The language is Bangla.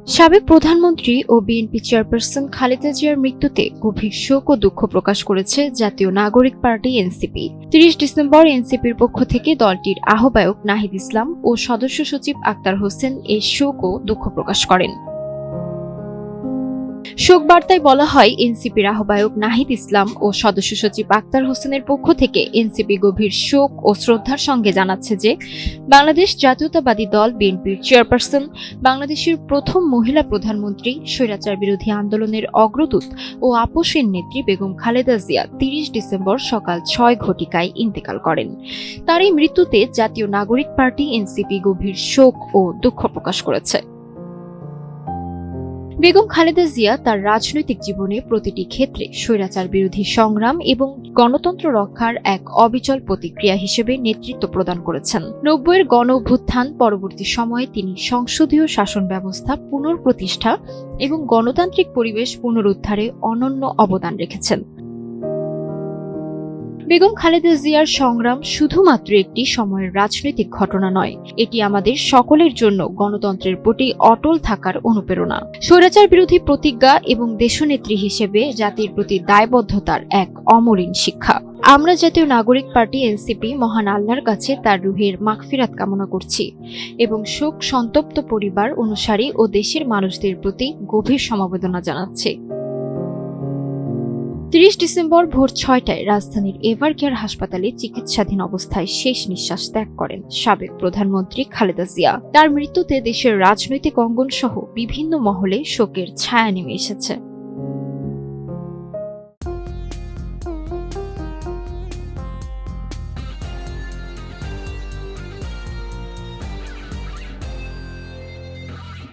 সাবেক প্রধানমন্ত্রী ও বিএনপি চেয়ারপারসন খালেদা জিয়ার মৃত্যুতে গভীর শোক ও দুঃখ প্রকাশ করেছে জাতীয় নাগরিক পার্টি এনসিপি। ৩০ ডিসেম্বর এনসিপির পক্ষ থেকে দলটির আহ্বায়ক নাহিদ ইসলাম ও সদস্য সচিব আক্তার হোসেন এই শোক ও দুঃখ প্রকাশ করেন। শোক বার্তায় বলা হয়, এনসিপির আহ্বায়ক নাহিদ ইসলাম ও সদস্য সচিব আক্তার হোসেনের পক্ষ থেকে এনসিপি গভীর শোক ও শ্রদ্ধার সঙ্গে জানাচ্ছে যে বাংলাদেশ জাতীয়তাবাদী দল বিএনপির চেয়ারপারসন, বাংলাদেশের প্রথম মহিলা প্রধানমন্ত্রী, স্বৈরাচার বিরোধী আন্দোলনের অগ্রদূত ও আপসের নেত্রী বেগম খালেদা জিয়া ৩০ ডিসেম্বর সকাল ৬ ঘটিকায় ইন্তেকাল করেন। তার এই মৃত্যুতে জাতীয় নাগরিক পার্টি এনসিপি গভীর শোক ও দুঃখ প্রকাশ করেছে। বেগম খালেদা জিয়া তার রাজনৈতিক জীবনে প্রতিটি ক্ষেত্রে স্বৈরাচার বিরোধী সংগ্রাম এবং গণতন্ত্র রক্ষার এক অবিচল প্রতিক্রিয়া হিসেবে নেতৃত্ব প্রদান করেছেন। ৯০-এর গণ অভ্যুত্থান পরবর্তী সময়ে তিনি সংসদীয় শাসন ব্যবস্থা পুনঃপ্রতিষ্ঠা এবং গণতান্ত্রিক পরিবেশ পুনরুদ্ধারে অনন্য অবদান রেখেছেন। বেগম খালেদা জিয়ার সংগ্রাম শুধুমাত্র একটি সময়ের রাজনৈতিক ঘটনা নয়, এটি আমাদের সকলের জন্য গণতন্ত্রের প্রতি অটল থাকার অনুপ্রেরণা, স্বৈরাচার বিরোধী প্রতিজ্ঞা এবং দেশনেত্রী হিসেবে জাতির প্রতি দায়বদ্ধতার এক অমলিন শিক্ষা। আমরা জাতীয় নাগরিক পার্টি এনসিপি মহান আল্লাহর কাছে তার রুহের মাগফিরাত কামনা করছি এবং শোক সন্তপ্ত পরিবার, অনুসারী ও দেশের মানুষদের প্রতি গভীর সমবেদনা জানাচ্ছি। ৩০ ডিসেম্বর ভোর ৬টায় রাজধানীর এভারকেয়ার হাসপাতালে চিকিৎসাধীন অবস্থায় শেষ নিঃশ্বাস ত্যাগ করেন সাবেক প্রধানমন্ত্রী খালেদা জিয়া। তার মৃত্যুতে দেশের রাজনৈতিক অঙ্গন সহ বিভিন্ন মহলে শোকের ছায়া নেমে এসেছে।